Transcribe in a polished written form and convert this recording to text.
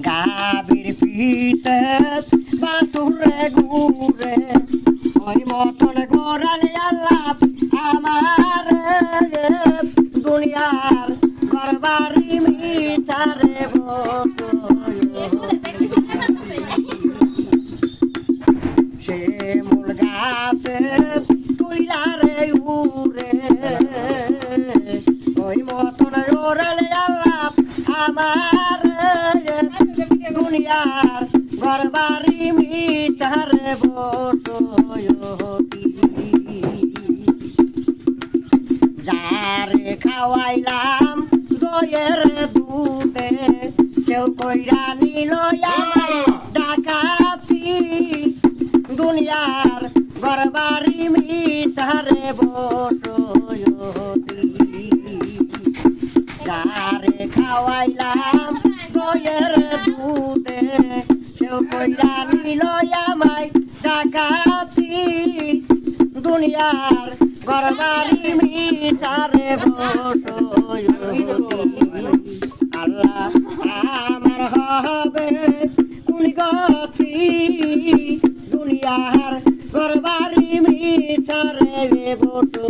গাবির পিতে বাতুরে ঘুরে ওই মতন গোরালে আল্লাহ আমার দুনিয়ার ঘরবাড়ি মিটারে সে মূল গাছে তুইলারে উড়ে ওই মতন গোরালে আল্লাহ আমার দুনিয়ার ঘরবাড়ি মিটারে যারে খাওয়াইলাম দয়ের দুধে কেউ কইরা নিল ডাকাতি দুনিয়ার ঘরবাড়ি মিটারে যারে খাওয়াইলাম দয়ের দুধে কেউ কইরা নিল আমায় ডাকাতি দুনিয়ার ঘরবাড়ি মিটারে আল্লাহ আমার হবে কোন গতি দুনিয়ার ঘরবাড়ি মিটারে বসো